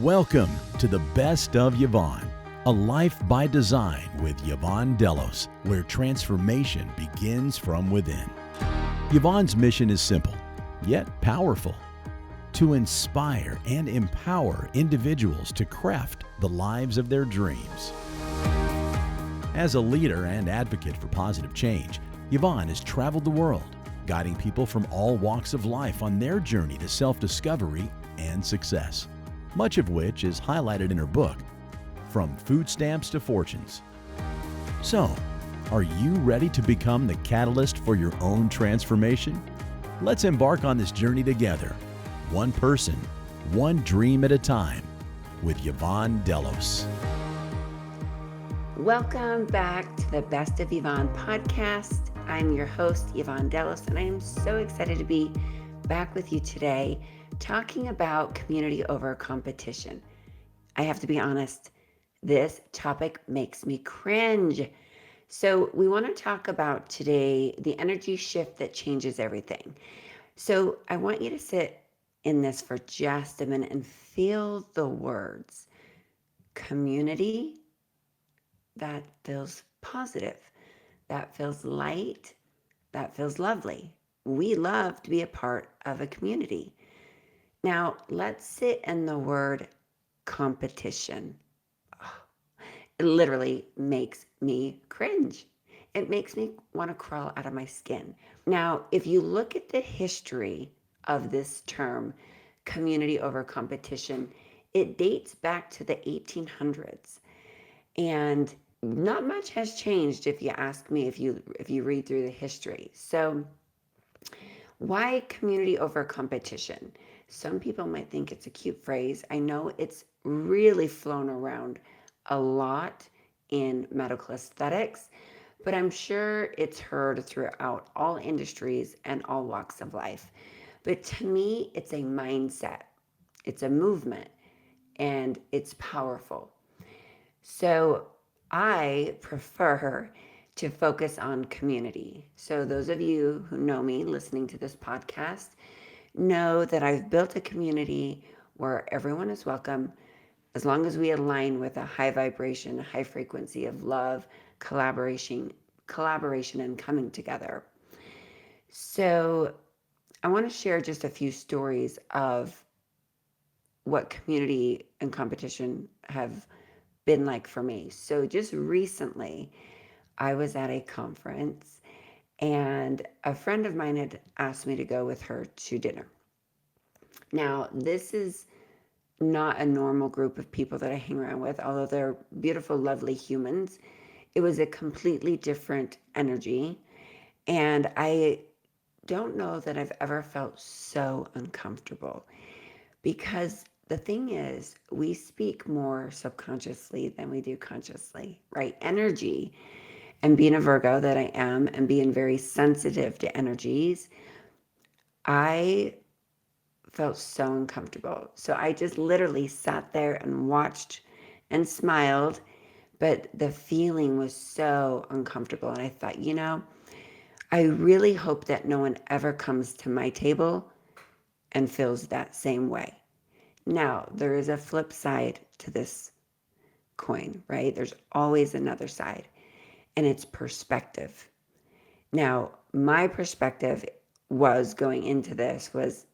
Welcome to the Best of Yvonne, a life by design with Yvonne Dellos, where transformation begins from within. Yvonne's mission is simple, yet powerful: to inspire and empower individuals to craft the lives of their dreams. As a leader and advocate for positive change, Yvonne has traveled the world, guiding people from all walks of life on their journey to self-discovery and success, much of which is highlighted in her book, From Food Stamps to Fortunes. So, are you ready to become the catalyst for your own transformation? Let's embark on this journey together, one person, one dream at a time, with Yvonne Dellos. Welcome back to the Best of Yvonne podcast. I'm your host, Yvonne Dellos, and I am so excited to be back with you today talking about community over competition. I have to be honest, this topic makes me cringe. So we want to talk about today the energy shift that changes everything. So I want you to sit in this for just a minute and feel the words. Community, that feels positive. That feels light. That feels lovely. We love to be a part of a community. Now, let's sit in the word competition. It literally makes me cringe. It makes me want to crawl out of my skin. Now, if you look at the history of this term, community over competition, it dates back to the 1800s. And not much has changed, if you ask me, if you read through the history. So why community over competition? Some people might think it's a cute phrase. I know it's really flown around a lot in medical aesthetics, but I'm sure it's heard throughout all industries and all walks of life. But to me, it's a mindset, it's a movement, and it's powerful. So I prefer to focus on community. So those of you who know me listening to this podcast know that I've built a community where everyone is welcome as long as we align with a high vibration, a high frequency of love, collaboration and coming together. So I want to share just a few stories of what community and competition have been like for me. So just recently, I was at a conference and a friend of mine had asked me to go with her to dinner. Now, this is not a normal group of people that I hang around with, although they're beautiful, lovely humans. It was a completely different energy. And I don't know that I've ever felt so uncomfortable, because the thing is, we speak more subconsciously than we do consciously, right? Energy, and being a Virgo that I am and being very sensitive to energies, I felt so uncomfortable. So I just literally sat there and watched and smiled, but the feeling was so uncomfortable. And I thought, I really hope that no one ever comes to my table and feels that same way. Now, there is a flip side to this coin, right? There's always another side, and it's perspective. Now, my perspective was going into this was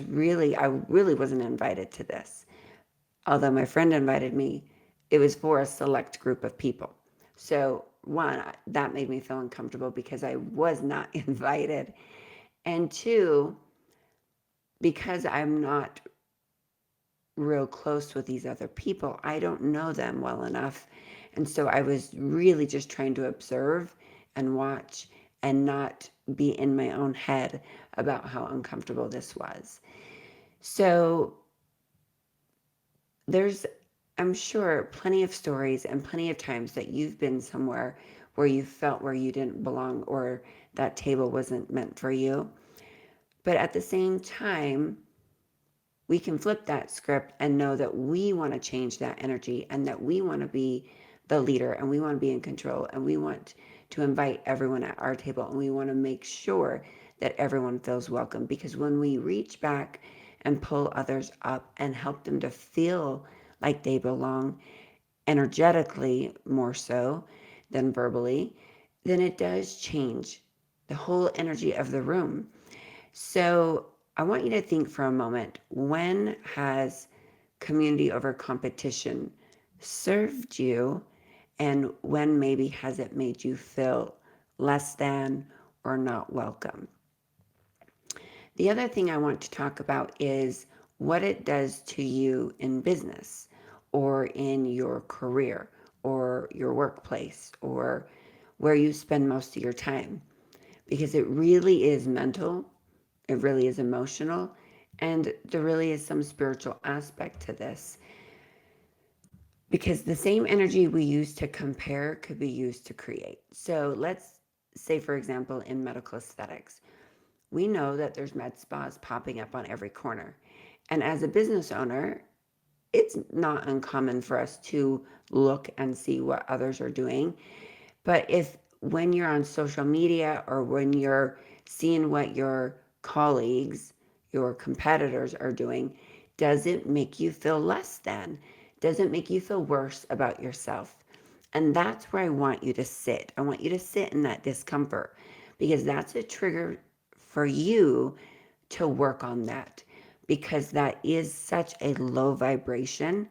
really, I really wasn't invited to this. Although my friend invited me, it was for a select group of people. So one, that made me feel uncomfortable because I was not invited. And two, because I'm not real close with these other people, I don't know them well enough. And so I was really just trying to observe and watch and not be in my own head about how uncomfortable this was. So there's, I'm sure, plenty of stories and plenty of times that you've been somewhere where you felt where you didn't belong or that table wasn't meant for you. But at the same time, we can flip that script and know that we want to change that energy and that we want to be the leader and we want to be in control and we want to invite everyone at our table and we want to make sure that everyone feels welcome. Because when we reach back and pull others up and help them to feel like they belong energetically more so than verbally, then it does change the whole energy of the room. So I want you to think for a moment, when has community over competition served you, and when maybe has it made you feel less than or not welcome? The other thing I want to talk about is what it does to you in business or in your career or your workplace or where you spend most of your time, because it really is mental, it really is emotional, and there really is some spiritual aspect to this, because the same energy we use to compare could be used to create. So let's say, for example, in medical aesthetics, we know that there's med spas popping up on every corner. And as a business owner, it's not uncommon for us to look and see what others are doing. But if when you're on social media or when you're seeing what your colleagues, your competitors are doing, does it make you feel less than? Does it make you feel worse about yourself? And that's where I want you to sit. I want you to sit in that discomfort, because that's a trigger for you to work on that, because that is such a low vibration.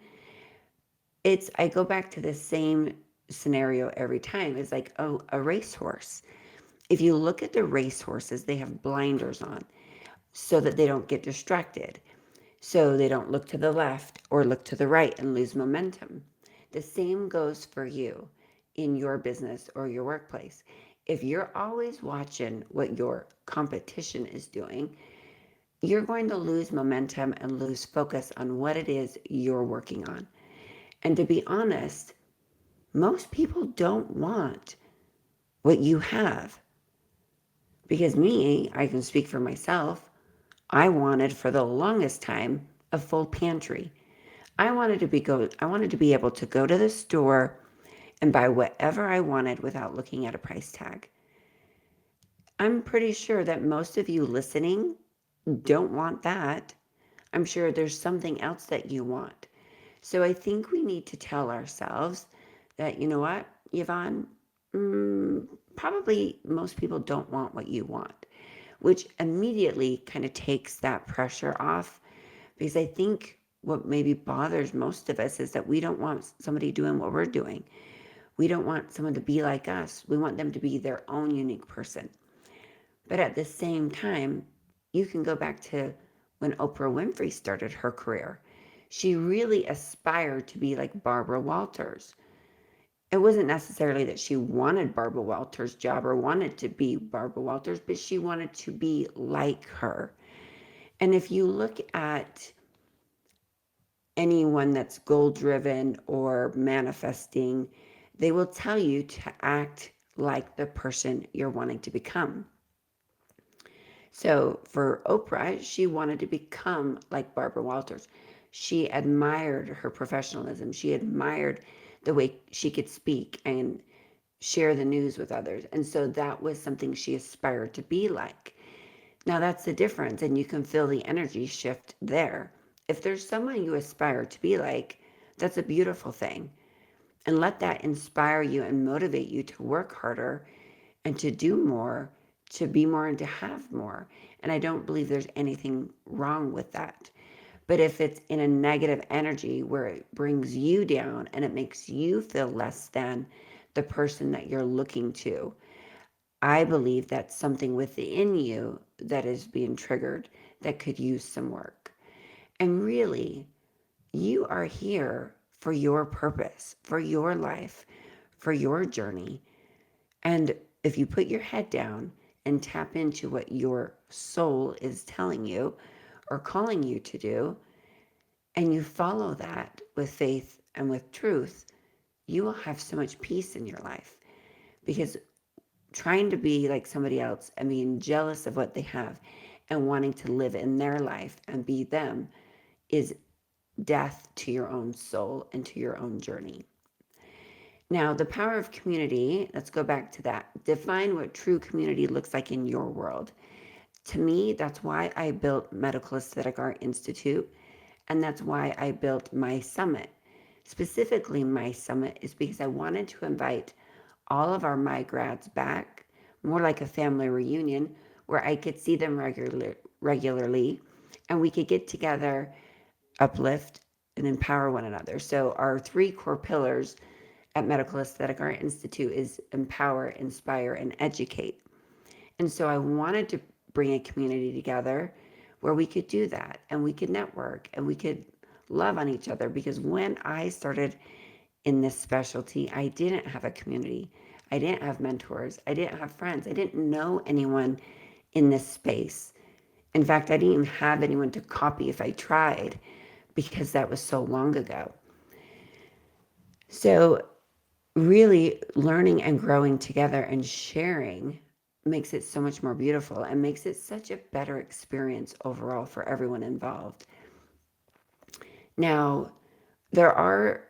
I go back to the same scenario every time. It's like, oh, a racehorse. If you look at the racehorses, they have blinders on so that they don't get distracted, so they don't look to the left or look to the right and lose momentum. The same goes for you in your business or your workplace. If you're always watching what your competition is doing, you're going to lose momentum and lose focus on what it is you're working on. And to be honest, most people don't want what you have. Because me, I can speak for myself. I wanted for the longest time a full pantry. I wanted to be able to go to the store and buy whatever I wanted without looking at a price tag. I'm pretty sure that most of you listening don't want that. I'm sure there's something else that you want. So I think we need to tell ourselves that, you know what, Yvonne, probably most people don't want what you want, which immediately kind of takes that pressure off. Because I think what maybe bothers most of us is that we don't want somebody doing what we're doing. We don't want someone to be like us. We want them to be their own unique person. But at the same time, you can go back to when Oprah Winfrey started her career. She really aspired to be like Barbara Walters. It wasn't necessarily that she wanted Barbara Walters' job or wanted to be Barbara Walters, but she wanted to be like her. And if you look at anyone that's goal driven or manifesting, they will tell you to act like the person you're wanting to become. So for Oprah, she wanted to become like Barbara Walters. She admired her professionalism. She admired the way she could speak and share the news with others. And so that was something she aspired to be like. Now that's the difference, and you can feel the energy shift there. If there's someone you aspire to be like, that's a beautiful thing. And let that inspire you and motivate you to work harder and to do more, to be more, and to have more. And I don't believe there's anything wrong with that. But if it's in a negative energy where it brings you down and it makes you feel less than the person that you're looking to, I believe that's something within you that is being triggered that could use some work. And really, you are here for your purpose, for your life, for your journey. And if you put your head down and tap into what your soul is telling you or calling you to do, and you follow that with faith and with truth, you will have so much peace in your life. Because trying to be like somebody else and being jealous of what they have and wanting to live in their life and be them is death to your own soul and to your own journey. Now, the power of community, let's go back to that. Define what true community looks like in your world. To me, that's why I built Medical Aesthetic Art Institute, and that's why I built my summit. Specifically, my summit is because I wanted to invite all of our my grads back, more like a family reunion, where I could see them regularly, and we could get together, uplift, and empower one another. So our three core pillars at Medical Aesthetic Art Institute is empower, inspire, and educate. And so I wanted to bring a community together where we could do that and we could network and we could love on each other, because when I started in this specialty, I didn't have a community. I didn't have mentors. I didn't have friends. I didn't know anyone in this space. In fact, I didn't even have anyone to copy if I tried, because that was so long ago. So, really learning and growing together and sharing makes it so much more beautiful and makes it such a better experience overall for everyone involved. Now, there are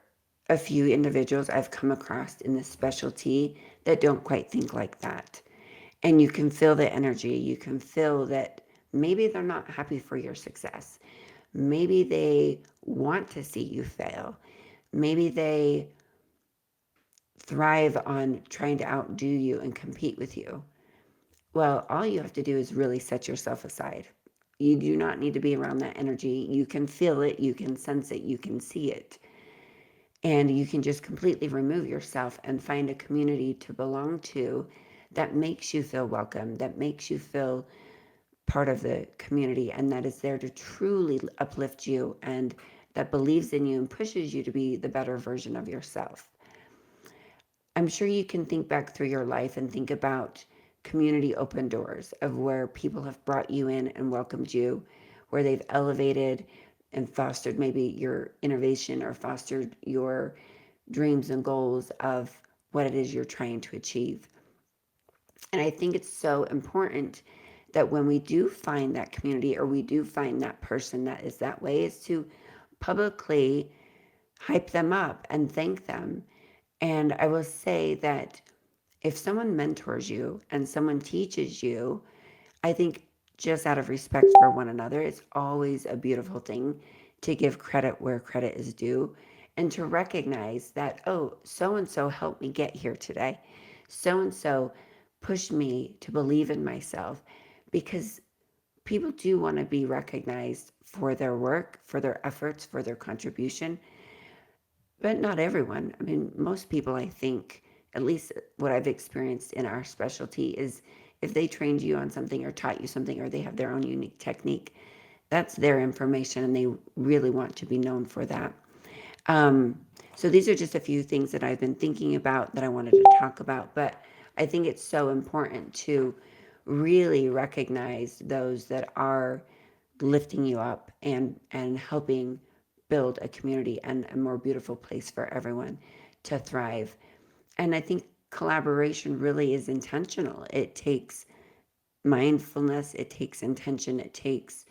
a few individuals I've come across in this specialty that don't quite think like that. And you can feel the energy. You can feel that maybe they're not happy for your success. Maybe they want to see you fail. Maybe they thrive on trying to outdo you and compete with you. Well, all you have to do is really set yourself aside. You do not need to be around that energy. You can feel it, you can sense it, you can see it. And you can just completely remove yourself and find a community to belong to that makes you feel welcome, that makes you feel part of the community, and that is there to truly uplift you and that believes in you and pushes you to be the better version of yourself. I'm sure you can think back through your life and think about community open doors of where people have brought you in and welcomed you, where they've elevated and fostered maybe your innovation or fostered your dreams and goals of what it is you're trying to achieve. And I think it's so important that when we do find that community or we do find that person that is that way, is to publicly hype them up and thank them. And I will say that if someone mentors you and someone teaches you, I think just out of respect for one another, it's always a beautiful thing to give credit where credit is due and to recognize that, oh, so and so helped me get here today. So and so pushed me to believe in myself, because people do want to be recognized for their work, for their efforts, for their contribution. But not everyone. I mean, most people, I think, at least what I've experienced in our specialty, is if they trained you on something or taught you something or they have their own unique technique, that's their information and they really want to be known for that. Um, so these are just a few things that I've been thinking about that I wanted to talk about. But I think it's so important to really recognize those that are lifting you up and helping build a community and a more beautiful place for everyone to thrive. And I think collaboration really is intentional. It takes mindfulness, it takes intention, it takes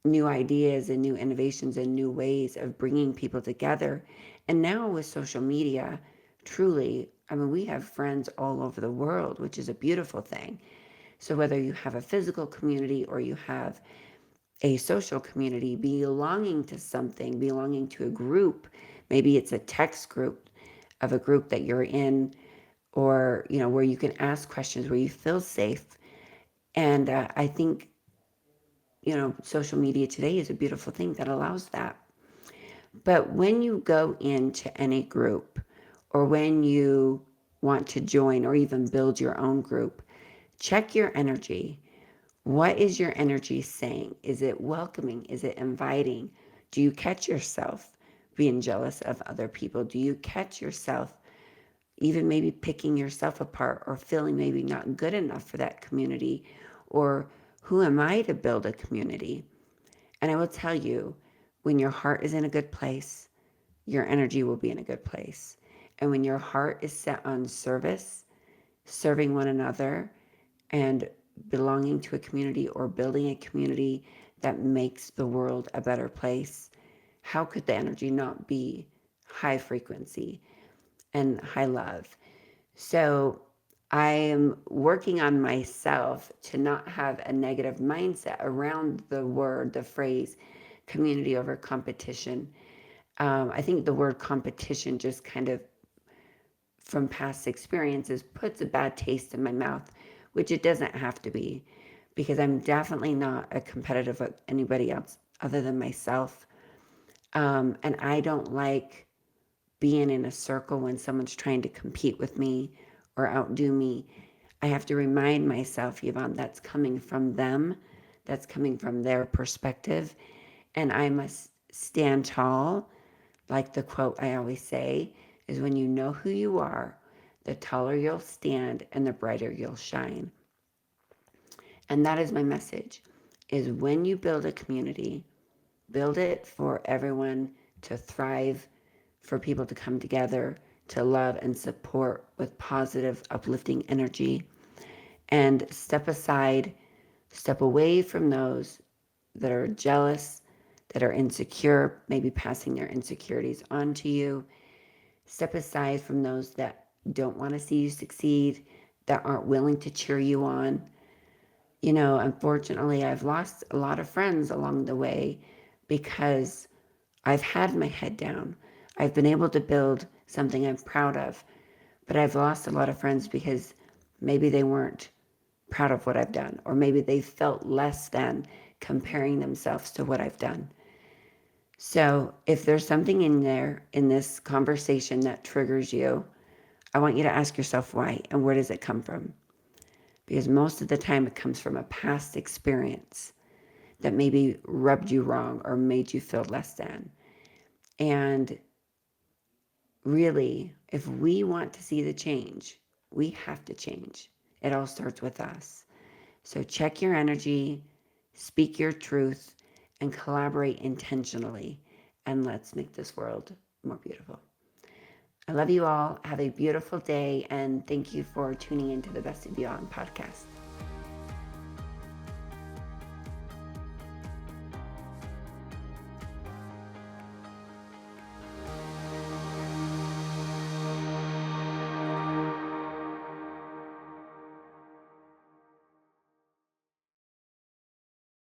new ideas and new innovations and new ways of bringing people together. And now with social media, truly, I mean, we have friends all over the world, which is a beautiful thing. So whether you have a physical community or you have a social community, belonging to something, belonging to a group, maybe it's a text group of a group that you're in, or where you can ask questions, where you feel safe. And I think social media today is a beautiful thing that allows that. But when you go into any group, or when you want to join or even build your own group, check your energy. What is your energy saying? Is it welcoming? Is it inviting? Do you catch yourself being jealous of other people? Do you catch yourself even maybe picking yourself apart or feeling maybe not good enough for that community? Or who am I to build a community? And I will tell you, when your heart is in a good place, your energy will be in a good place. And when your heart is set on service, serving one another, and belonging to a community or building a community that makes the world a better place, how could the energy not be high frequency and high love? So I am working on myself to not have a negative mindset around the phrase community over competition. I think the word competition just kind of, from past experiences, puts a bad taste in my mouth, which it doesn't have to be, because I'm definitely not a competitive with anybody else other than myself. And I don't like being in a circle when someone's trying to compete with me or outdo me. I have to remind myself, Yvonne, that's coming from them, that's coming from their perspective, and I must stand tall. Like the quote I always say is, when you know who you are, the taller you'll stand and the brighter you'll shine. And that is my message, is when you build a community, build it for everyone to thrive, for people to come together, to love and support with positive, uplifting energy, and step away from those that are jealous, that are insecure, maybe passing their insecurities on to you. Step aside from those that don't want to see you succeed, that aren't willing to cheer you on. Unfortunately, I've lost a lot of friends along the way because I've had my head down. I've been able to build something I'm proud of, but I've lost a lot of friends because maybe they weren't proud of what I've done, or maybe they felt less than comparing themselves to what I've done. So if there's something in there in this conversation that triggers you, I want you to ask yourself why and where does it come from? Because most of the time it comes from a past experience that maybe rubbed you wrong or made you feel less than. And really, if we want to see the change, we have to change. It all starts with us. So check your energy, speak your truth, and collaborate intentionally. And let's make this world more beautiful. I love you all. Have a beautiful day. And thank you for tuning into the Best of Beyond podcast.